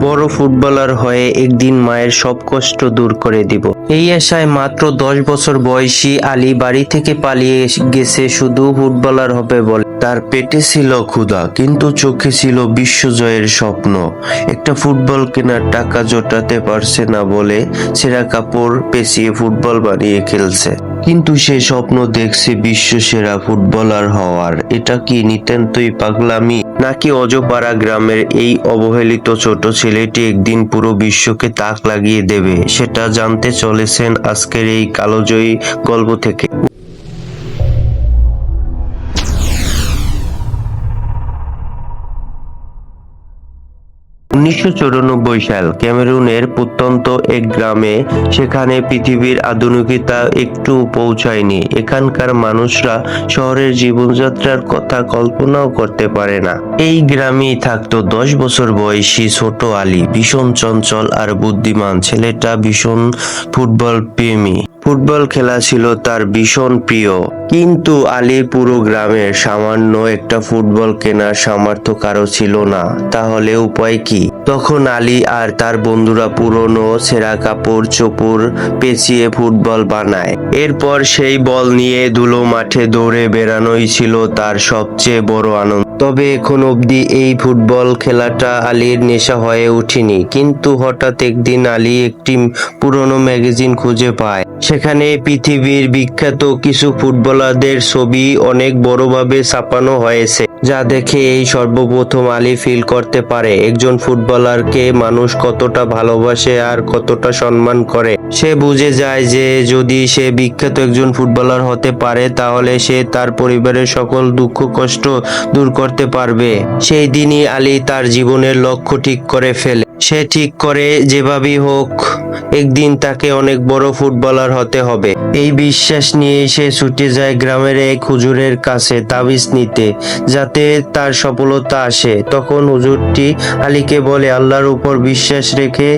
বড় ফুটবলার হয়ে একদিন মায়ের সব কষ্ট দূর করে দিব। এই আশায় মাত্র 10 বছর বয়সী আলী বাড়ি থেকে পালিয়ে গেছে শুধু ফুটবলার হবে বলে। তার পেটে ছিল ক্ষুধা, কিন্তু চোখে ছিল বিশ্বজয়ের স্বপ্ন। একটা ফুটবল কেনার টাকা জোটাতে পারছে না বলে ছেঁড়া কাপড় পেঁচিয়ে ফুটবল বানিয়ে খেলছে। কিন্তু সে স্বপ্ন দেখছে বিশ্বসেরা ফুটবলার হওয়ার। এটা কি নিতান্তই পাগলামি, নাকি অজপাড়া গ্রামের এই অবহেলিত ছোট ছেলেটি একদিন পুরো বিশ্বকে তাক লাগিয়ে দেবে? সেটা জানতে চলেছেন আজকের এই কালোজয়ী গল্প থেকে। 1994 সাল ক্যামেরুনের প্রত্যন্ত এক গ্রামে, সেখানে পৃথিবীর আধুনিকতা একটু পৌঁছায়নি। এখানকার মানুষরা শহরের জীবনযাত্রার কথা কল্পনাও করতে পারে না। এই গ্রামেই থাকতো 10 বছর বয়সী ছোট আলী। ভীষণ চঞ্চল আর বুদ্ধিমান ছেলেটা, ভীষণ ফুটবল প্রেমী। ফুটবল খেলা ছিল তার ভীষণ প্রিয়। কিন্তু আলীর পুরো গ্রামের সামান্য একটা ফুটবল কেনার সামর্থ্য কারো ছিল না। তাহলে উপায় কি? তখন আলী আর তার বন্ধুরা পুরনো ছেঁড়া কাপড় চোপড় পেঁচিয়ে ফুটবল বানায়। এরপর সেই বল নিয়ে ধুলো মাঠে দৌড়ে বেড়ানোই ছিল তার সবচেয়ে বড় আনন্দ। তবে এখন অবধি এই ফুটবল খেলাটা আলীর নেশা হয়ে ওঠেনি। কিন্তু হঠাৎ একদিন আলী একটি পুরনো ম্যাগাজিন খুঁজে পায়। সেখানে পৃথিবীর বিখ্যাত কিছু ফুটবলারদের ছবি অনেক বড়ভাবে ছাপানো হয়েছে, যা দেখে এই সর্বপ্রথম আলী ফিল করতে পারে একজন ফুটবলারকে মানুষ কতটা ভালোবাসে আর কতটা সম্মান করে। সে বুঝে যায় যে যদি সে বিখ্যাত একজন ফুটবলার হতে পারে, তাহলে সে তার পরিবারের সকল দুঃখ কষ্ট দূর করতে পারবে। সেই দিনই আলী তার জীবনের লক্ষ্য ঠিক করে ফেলে। সে ঠিক করে যেভাবেই হোক একদিন তাকে অনেক বড় ফুটবলার হতে হবে। এই বিশ্বাস নিয়ে সে ছুটে যায় গ্রামের এক হুজুরের কাছে তাবিজ নিতে, যাতে তার সফলতা আসে। তখন হুজুরটি আলীকে বলে, আল্লাহর উপর বিশ্বাস রেখে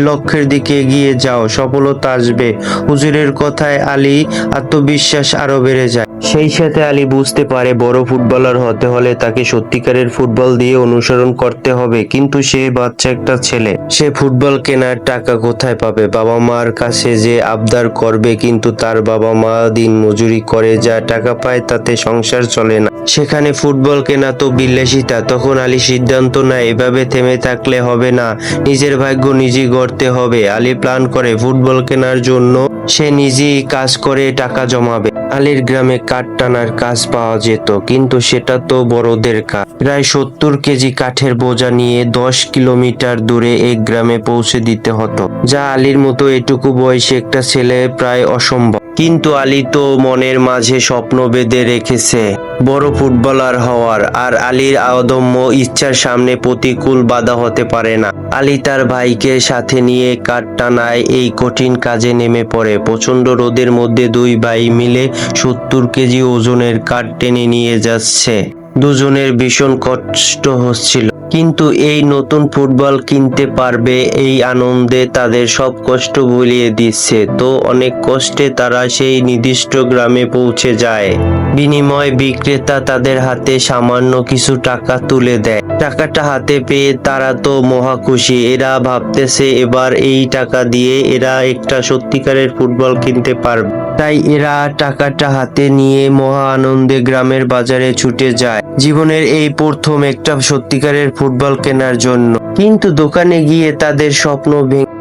লক্ষ্যের দিকে এগিয়ে যাও, সফলতা আসবে। হুজুরের কথায় আলী আত্মবিশ্বাস আরো বেড়ে যায়। সেই সাথে আলী বুঝতে পারে বড় ফুটবলার হতে হলে তাকে সত্যিকারের ফুটবল দিয়ে অনুসরণ করতে হবে। কিন্তু সে বাচ্চা একটা ছেলে, সে ফুটবল কেনার টাকা কোথায় পাবে? বাবা মার কাছে যে আবদার করবে? কিন্তু তার বাবা মা দিন মজুরি করে যা টাকা পায় তাতে সংসার চলে না। সেখানে ফুটবল কেনা তো বিলাসিতা। তখন আলী সিদ্ধান্ত নেয়, এভাবে থেমে থাকলে হবে না, নিজের ভাগ্য নিজেই গড়তে হবে। আলী প্ল্যান করে ফুটবল কেনার জন্য সে নিজেই কাজ করে টাকা জমাবে। আলীর গ্রামে কাঠ টানার কাজ পাওয়া যেত, কিন্তু সেটা তো বড়দের কাজ। প্রায় 70 কেজি কাঠের বোঝা নিয়ে 10 কিলোমিটার দূরে এক গ্রামে পৌঁছে দিতে হতো, যা আলীর মতো এটুকু বয়সী একটা ছেলে প্রায় অসম্ভব। কিন্তু আলী তো মনের মাঝে স্বপ্ন বেঁধে রেখেছে বড় ফুটবলার হওয়ার। আর আলীর অদম্য ইচ্ছার সামনে প্রতিকূল বাধা হতে পারে না। আলী তার ভাইকে সাথে নিয়ে কাঠ টানায় এই কঠিন কাজে নেমে পড়ে। প্রচন্ড রোদের মধ্যে দুই ভাই মিলে 70 কেজি ওজনের কাঠ টেনে নিয়ে যাচ্ছে। দুজনের ভীষণ কষ্ট হচ্ছিল, কিন্তু এই নতুন ফুটবল কিনতে পারবে এই আনন্দে তাদের সব কষ্ট ভুলিয়ে দিচ্ছে। তো অনেক কষ্টে তারা সেই নির্দিষ্ট গ্রামে পৌঁছে যায়। বিনিময় বিক্রেতা তাদের হাতে সামান্য কিছু টাকা তুলে দেয়। টাকাটা হাতে পেয়ে তারা তো মহা খুশি। এরা ভাবতেছে এবার এই টাকা দিয়ে এরা একটা সত্যিকারের ফুটবল কিনতে পারবে। তাই এরা টাকাটা হাতে নিয়ে মহা আনন্দে গ্রামের বাজারে ছুটে যায় জীবনের এই প্রথম একটা সত্যিকারের ফুটবল কেনার জন্য। কিন্তু দোকানে গিয়ে তাদের স্বপ্ন ভেঙে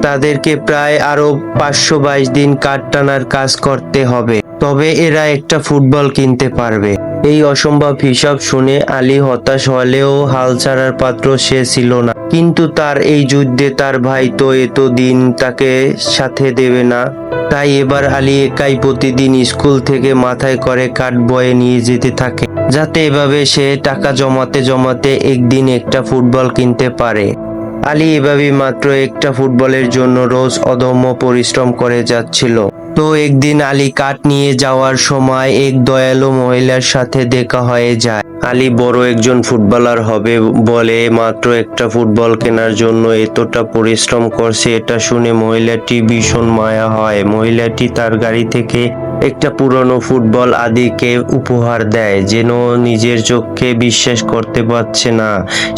তাদেরকে প্রায় আরো 522 দিন কাঠ টানার কাজ করতে হবে, তবে এরা একটা ফুটবল কিনতে পারবে। এই অসম্ভব হিসাব শুনে আলী হতাশ হলেও হাল ছাড়ার পাত্র সে ছিল না। কিন্তু তার এই যুদ্ধে তার ভাই তো এতদিন তাকে সাথে দেবে না। তাই এবার আলী একাই প্রতিদিন স্কুল থেকে মাথায় করে কাঠ বয়ে নিয়ে যেতে থাকে, যাতে এভাবে সে টাকা জমাতে জমাতে একদিন একটা ফুটবল কিনতে পারে। আলী এভাবে মাত্র একটা ফুটবলের জন্য রোজ অদম্য পরিশ্রম করে যাচ্ছিল। তো একদিন আলী কাঠ নিয়ে যাওয়ার সময় এক দয়ালু মহিলার সাথে দেখা হয়ে যায়। আলী বড় একজন ফুটবলার হবে বলে মাত্র একটা ফুটবল কেনার জন্য এতটা পরিশ্রম করছে, এটা শুনে মহিলাটি ভীষণ মায়া হয়। মহিলাটি তার গাড়ি থেকে একটা পুরনো ফুটবল আদিকে উপহার দেয়, যেন নিজের চোখকে বিশ্বাস করতে পারছে না।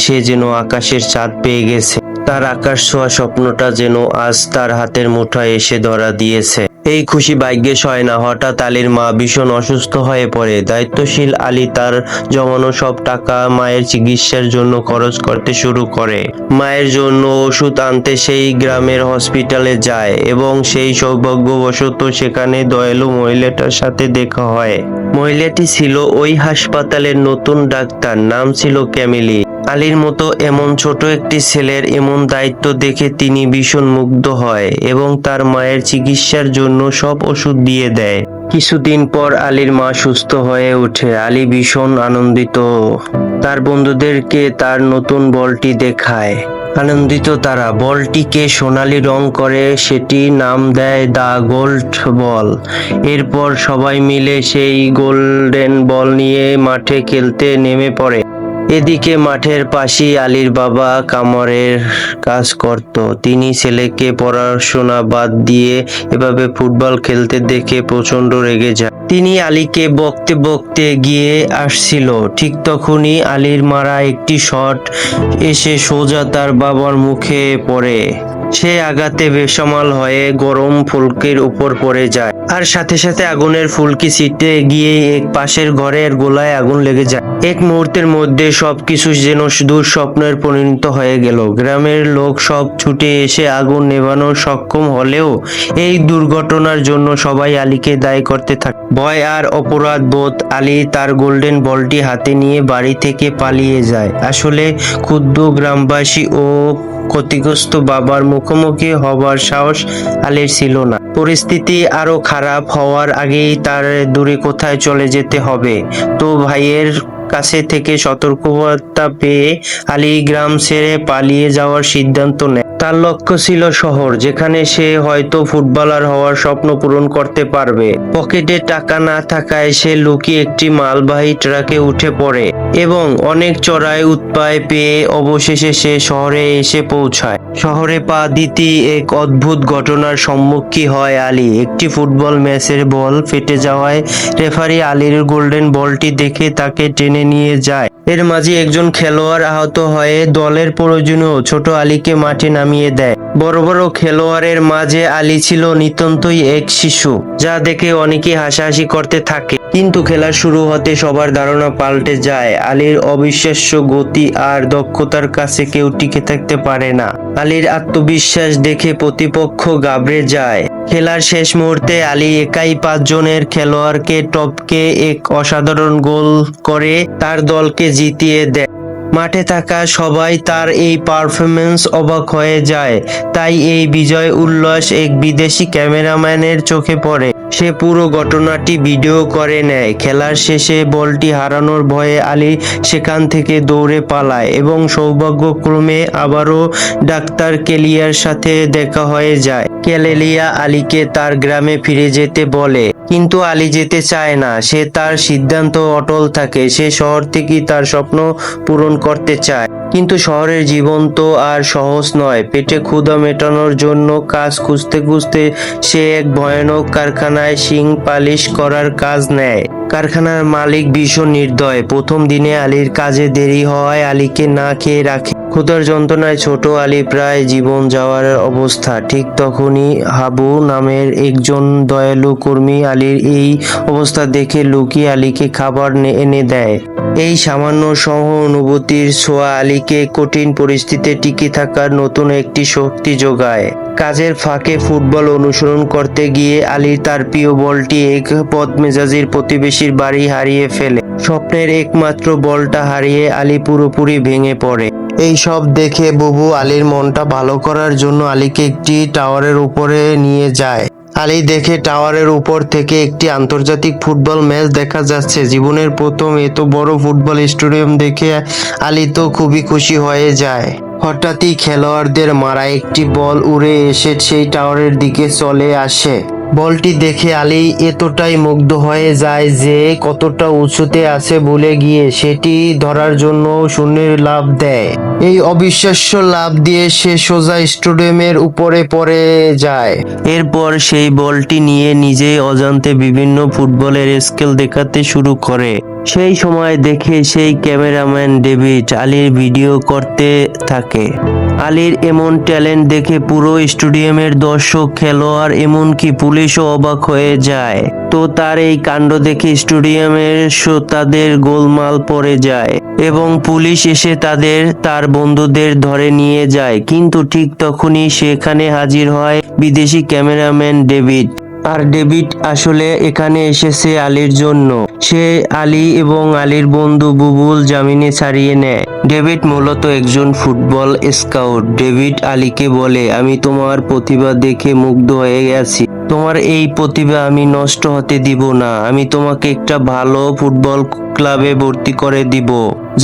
সে যেন আকাশের চাঁদ পেয়ে গেছে। তার আকাশ ছোঁয়া স্বপ্নটা যেন আজ তার হাতের মুঠোয় এসে ধরা দিয়েছে। এই খুশি ভাগ্যে সয় না। হঠাৎ আলীর মা ভীষণ অসুস্থ হয়ে পড়ে। দায়িত্বশীল আলী তার জমানো সব টাকা মায়ের চিকিৎসার জন্য খরচ করতে শুরু করে। মায়ের জন্য ওষুধ আনতে সেই গ্রামের হসপিটালে যায় এবং সেই সৌভাগ্যবশত সেখানে দয়ালু মহিলাটার সাথে দেখা হয়। মহিলাটি ছিল ওই হাসপাতালের নতুন ডাক্তার, নাম ছিল ক্যামিলি। আলীর মতো এমন ছোট একটি ছেলের এমন দায়িত্ব দেখে তিনি ভীষণ মুগ্ধ হয় এবং তার মায়ের চিকিৎসার জন্য সব ওষুধ দিয়ে দেয়। কিছুদিন পর আলীর মা সুস্থ হয়ে ওঠে। আলী ভীষণ আনন্দিত। তার বন্ধুদেরকে তার নতুন বলটি দেখায়। আনন্দিত তারা বলটিকে সোনালী রং করে সেটি নাম দেয় দ্য গোল্ড বল। এরপর সবাই মিলে সেই গোল্ডেন বল নিয়ে মাঠে খেলতে নেমে পড়ে। এদিকে মাঠের পাশেই আলীর বাবা কামারের কাজ করত। তিনি ছেলেকে পড়াশোনা বাদ দিয়ে এভাবে ফুটবল খেলতে দেখে প্রচন্ড রেগে যায়। তিনি আলীকে বকতে বকতে এগিয়ে আসছিল। ঠিক তখনই আলীর মারা একটি শট এসে সোজা তার বাবার মুখে পড়ে। সে আঘাতে বেসামাল হয়ে গরম ফুলকির উপর পড়ে যায়, আর সাথে সাথে আগুনের ফুলকি ছিটে গিয়ে এক পাশের ঘরের গোলায় আগুন লেগে যায়। এক মুহূর্তের মধ্যে সবকিছু যেন দুঃস্বপ্নের পরিণত হয়ে গেল। গ্রামের লোক সব ছুটে এসে আগুন নেভানোর সক্ষম হলেও এই দুর্ঘটনার জন্য সবাই আলীকে দায়ী করতে থাকে। ভয় আর অপরাধ বোধ আলী তার গোল্ডেন বলটি হাতে নিয়ে বাড়ি থেকে পালিয়ে যায়। আসলে ক্ষুদ্র গ্রামবাসী ও ক্ষতিগ্রস্ত বাবার মুখোমুখি হবার সাহস আলীর ছিল না। পরিস্থিতি আরো খারাপ হওয়ার আগেই তার দূরে কোথায় চলে যেতে হবে। তো ভাইয়ের কাছে থেকে সতর্কবার্তা পেয়ে আলী গ্রাম ছেড়ে পালিয়ে যাওয়ার সিদ্ধান্ত নেয়। তার লক্ষ্য ছিল শহর, যেখানে সে হয়তো ফুটবলার হওয়ার স্বপ্ন পূরণ করতে পারবে। পকেটে টাকা না থাকায় সে লুকিয়ে একটি মালবাহী ট্রাকে উঠে পড়ে এবং অনেক চড়াই উৎপায় পেয়ে অবশেষে সে শহরে এসে পৌঁছায়। শহরে পা দিতেই এক অদ্ভুত ঘটনার সম্মুখীন হয় আলী। একটি ফুটবল ম্যাচের বল ফেটে যাওয়ায় রেফারি আলীর গোল্ডেন বলটি দেখে তাকে টেনে নিয়ে যায়। এর মাঝে একজন খেলোয়াড় আহত হয়ে দলের প্রয়োজনীয় ছোট আলীকে মাঠে নামিয়ে দেয়। বড় বড় খেলোয়াড়ের মাঝে আলী ছিল নিতান্তই এক শিশু, যা দেখে অনেকেই হাসাহাসি করতে থাকে। কিন্তু খেলা শুরু হতে সবার ধারণা পাল্টে যায়। আলীর অবিশ্বাস্য গতি আর দক্ষতার কাছে কেউ টিকে থাকতে পারে না। আলীর আত্মবিশ্বাস দেখে প্রতিপক্ষ ঘাবড়ে যায়। খেলার শেষ মুহূর্তে আলী একাই 5 জনের খেলোয়াড়কে টপকে এক অসাধারণ গোল করে তার দলকে জিতিয়ে দেয়। মাঠে থাকা সবাই তার এই পারফরম্যান্স অবাক হয়ে যায়। তাই এই বিজয় উল্লাস এক বিদেশি ক্যামেরাম্যানের চোখে পড়ে। সে পুরো ঘটনাটি ভিডিও করে নেয়। খেলার শেষে বলটি হারানোর ভয়ে আলী সেখান থেকে দৌড়ে পালায় এবং সৌভাগ্যক্রমে আবারও ডাক্তার কেলিয়ার সাথে দেখা হয়ে যায়। কেলেলিয়া আলীকে তার গ্রামে ফিরে যেতে বলে, কিন্তু আলী যেতে চায় না। সে তার সিদ্ধান্ত অটল থাকে। সে শহর থেকেই তার স্বপ্ন পূরণ করতে চায়। কিন্তু শহরের জীবন তো আর সহজ নয়। পেটে ক্ষুধা মেটানোর জন্য কাজ খুঁজতে খুঁজতে সে এক ভয়ানক কারখানায় শিং পালিশ করার কাজ নেয়। কারখানার মালিক ভীষণ নির্দয়। প্রথম দিনে আলীর কাজে দেরি হওয়ায় আলীকে না খেয়ে রাখে। ক্ষুধার যন্ত্রণায় ছোট আলী প্রায় জীবন যাওয়ার অবস্থা। ঠিক তখনই হাবু নামের একজন দয়ালু কর্মী আলীর এই অবস্থা দেখে লুকিয়ে আলীকে খাবার এনে দেয়। এই সামান্য সহানুভূতির ছোঁয়া আলীকে কঠিন পরিস্থিতিতে টিকে থাকার নতুন একটি শক্তি যোগায়। কাজের ফাঁকে ফুটবল অনুসরণ করতে গিয়ে আলী তার প্রিয় বলটি এক বদমেজাজির প্রতিবেশীর বাড়ি হারিয়ে ফেলে। স্বপ্নের একমাত্র বলটা হারিয়ে আলী পুরোপুরি ভেঙে পড়ে। এই সব দেখে বুবু আলীর মনটা ভালো করার জন্য আলীকে একটি টাওয়ারের উপরে নিয়ে যায়। আলী দেখে টাওয়ারের উপর থেকে একটি আন্তর্জাতিক ফুটবল ম্যাচ দেখা যাচ্ছে। জীবনের প্রথম এত বড় ফুটবল স্টেডিয়াম দেখে আলী তো খুবই খুশি হয়ে যায়। হঠাৎই খেলোয়াড়দের মারা একটি বল উড়ে এসে সেই টাওয়ারের দিকে চলে আসে। বলটি দেখে আলী এতটাই মুগ্ধ হয়ে যায় যে কতটা উঁচুতে আছে ভুলে গিয়ে সেটি ধরার জন্য শূন্যের লাফ দেয়। এই অবিশ্বাস্য লাফ দিয়ে সে সোজা স্টেডিয়ামের উপরে পড়ে যায়। এরপর সেই বলটি নিয়ে নিজেই অজান্তে বিভিন্ন ফুটবলের স্কেল দেখাতে শুরু করে। সেই সময় দেখে সেই ক্যামেরাম্যান ডেভিড আলীর ভিডিও করতে থাকে। আলীর এমন ট্যালেন্ট দেখে পুরো স্টেডিয়ামের দর্শক, খেলোয়াড়, এমনকি পুলিশও অবাক হয়ে যায়। তো তার এই কাণ্ড দেখে স্টেডিয়ামের শ্রোতাদের গোলমাল পড়ে যায় এবং পুলিশ এসে তার বন্ধুদের ধরে নিয়ে যায়। কিন্তু ঠিক তখনই সেখানে হাজির হয় বিদেশি ক্যামেরাম্যান ডেভিড। আর ডেভিড আসলে এখানে এসেছে আলীর জন্য। সে আলী এবং আলীর বন্ধু বুবুল জামিনে ছাড়িয়ে নেয়। ডেভিড মূলত একজন ফুটবল স্কাউট। ডেভিড আলীকে বলে, আমি তোমার প্রতিভা দেখে মুগ্ধ হয়ে গেছি। তোমার এই প্রতিভা আমি নষ্ট হতে দিব না। আমি তোমাকে একটা ভালো ফুটবল ক্লাবে ভর্তি করে দিব,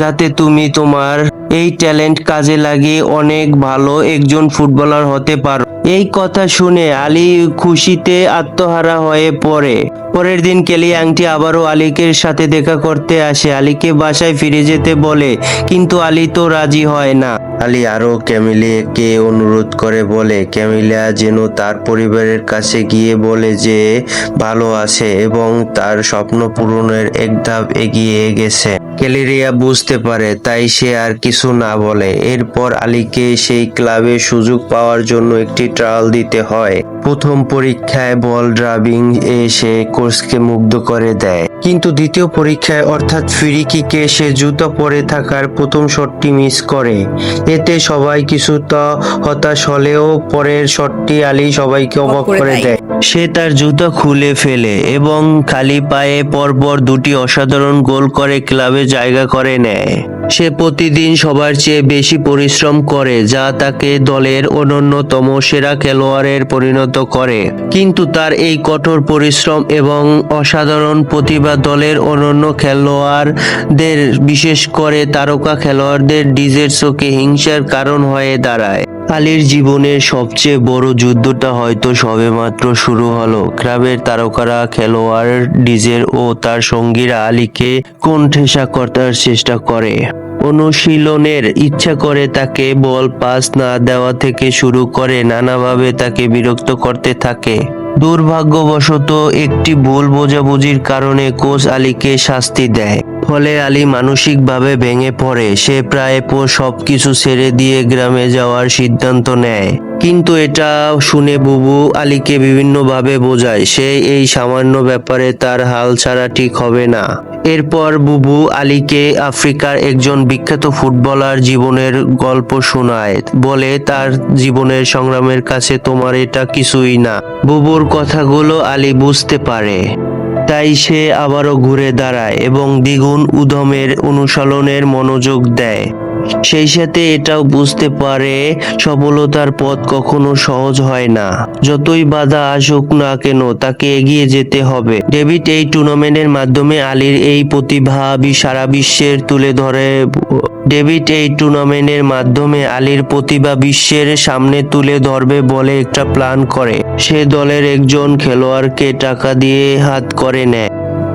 যাতে তুমি তোমার এই ট্যালেন্ট কাজে লাগিয়ে অনেক ভালো একজন ফুটবলার হতে পারো। এই কথা শুনে আলী খুশিতে আত্মহারা হয়ে পড়ে। পরের দিন কেলি আংটি আবারও আলীকে সাথে দেখা করতে আসে। আলীকে বাসায় ফিরে যেতে বলে, কিন্তু আলী তো রাজি হয় না। আলী আরো ক্যামিলিয়াকে অনুরোধ করে, বলে ক্যামিলিয়া যেন তার পরিবারের কাছে গিয়ে বলে যে ভালো আছে এবং তার স্বপ্ন পূরণের এক ধাপ এগিয়ে গেছে। ক্যালিরিয়া বুঝতে পারে, তাই সে আর কিছু না বলে। এরপর আলীকে সেই ক্লাবে সুযোগ পাওয়ার জন্য একটি ট্রায়াল দিতে হয়। প্রথম পরীক্ষায় বল ড্রাইভিং সে কোচকে মুগ্ধ করে দেয়, কিন্তু দ্বিতীয় পরীক্ষায় অর্থাৎ ফ্রি কিকে সে জুতা পরে থাকার প্রথম শটটি মিস করে। এতে সবাই কিছুটা হতাশ হলেও পরের শটটি আলী সবাইকে অবাক করে দেয়। সে তার জুতা খুলে ফেলে এবং খালি পায়ে পরপর দুটি অসাধারণ গোল করে ক্লাবে জায়গা করে নেয়। সে প্রতিদিন সবার চেয়ে বেশি পরিশ্রম করে, যা তাকে দলের অন্যতম সেরা খেলোয়াড়ের পরিণত করে। কিন্তু তার এই কঠোর পরিশ্রম এবং অসাধারণ প্রতিভা দলের অন্যান্য খেলোয়াড়দের, বিশেষ করে তারকা খেলোয়াড়দের ডিজের চোখে হিংসার কারণ হয়ে দাঁড়ায়। আলীর জীবনের সবচেয়ে বড় যুদ্ধটা হয়তো সবেমাত্র শুরু হলো। ক্লাবের তারকারা, খেলোয়াড় ডিজের ও তার সঙ্গীরা আলীকে কোণঠাসা করার চেষ্টা করে। অনুশীলনের ইচ্ছা করে তাকে বল পাস না দেওয়া থেকে শুরু করে নানাভাবে তাকে বিরক্ত করতে থাকে। দুর্ভাগ্যবশত একটি ভুল বোঝাবুঝির কারণে কোচ আলীকে শাস্তি দেয়। ফলে আলী মানসিকভাবে ভেঙে পড়ে। সে প্রায় সবকিছু ছেড়ে দিয়ে গ্রামে যাওয়ার সিদ্ধান্ত নেয়। কিন্তু এটা শুনে বুবু আলীকে বিভিন্নভাবে বোঝায় সে এই সামান্য ব্যাপারে তার হাল ছাড়া ঠিক হবে না। এরপর বুবু আলীকে আফ্রিকার একজন বিখ্যাত ফুটবলার জীবনের গল্প শোনায়, বলে তার জীবনের সংগ্রামের কাছে তোমার এটা কিছুই না। বুবুর কথাগুলো আলী বুঝতে পারে, তাই সে আবারও ঘুরে দাঁড়ায় এবং দ্বিগুণ উদ্যমের অনুশীলনের মনোযোগ দেয়। সেই সাথে এটাও বুঝতে পারে সফলতার পথ কখনো সহজ হয় না। যতই বাধা আসুক না কেন তাকে এগিয়ে যেতে হবে। ডেভিড এই টুর্নামেন্টের মাধ্যমে আলীর এই প্রতিভা সারা বিশ্বের তুলে ধরে। ডেভিড এই টুর্নামেন্টের মাধ্যমে আলীর প্রতিভা বিশ্বের সামনে তুলে ধরবে বলে একটা প্ল্যান করে। সে দলের একজন খেলোয়াড়কে টাকা দিয়ে হাত করে নেয়।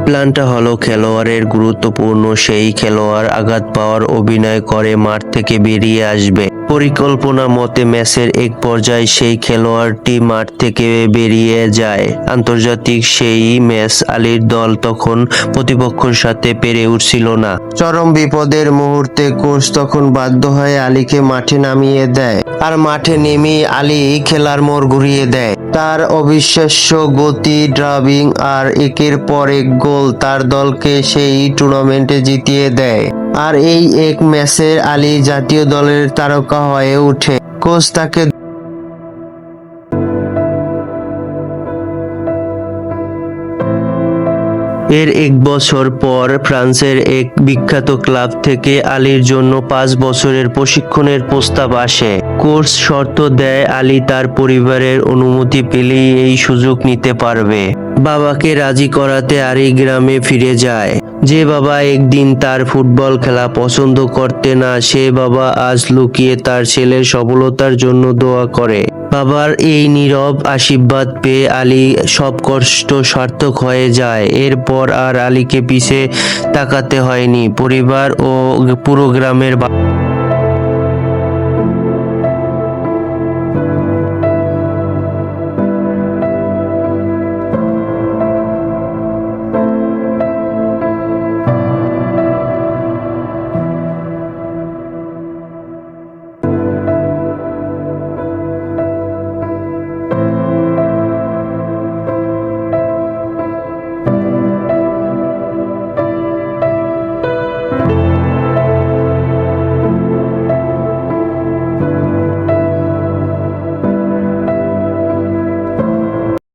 প্ল্যানটা হলো খেলোয়াড়ের গুরুত্বপূর্ণ সেই খেলোয়াড় আঘাত পাওয়ার অভিনয় করে মাঠ থেকে বেরিয়ে আসবে। পরিকল্পনা মতে ম্যাচের এক পর্যায়ে সেই খেলোয়াড়টি মাঠ থেকে বেরিয়ে যায়। আন্তর্জাতিক সেই ম্যাচ আলীর দল তখন প্রতিপক্ষের সাথে পেরে উঠছিল না। চরম বিপদের মুহূর্তে কোচ তখন বাধ্য হয়ে আলীকে মাঠে নামিয়ে দেয়। আর মাঠে নেমে আলী খেলার মোড় ঘুরিয়ে দেয়। তার অবিশ্বাস্য গতি, ড্রাইভিং আর একের পর এক গোল তার দলকে সেই টুর্নামেন্টে জিতিয়ে দেয়। আর এই এক ম্যাচে আলী জাতীয় দলের তারকা হয়ে ওঠে। কোচ তাকে এর এক বছর পর ফ্রান্সের এক বিখ্যাত ক্লাব থেকে আলীর জন্য 5 বছরের প্রশিক্ষণের প্রস্তাব আসে। কোচ শর্ত দেয় আলী তার পরিবারের অনুমতি পেলেই এই সুযোগ নিতে পারবে। বাবাকে রাজি করাতে আলী গ্রামে ফিরে যায়। যে বাবা একদিন তার ফুটবল খেলা পছন্দ করতে না, সে বাবা আজ লুকিয়ে তার ছেলের সফলতার জন্য দোয়া করে। বাবার এই নীরব আশীর্বাদ পেয়ে আলী সব কষ্ট সার্থক হয়ে যায়। এরপর আর আলীকে পিছে তাকাতে হয়নি। পরিবার ও পুরো গ্রামের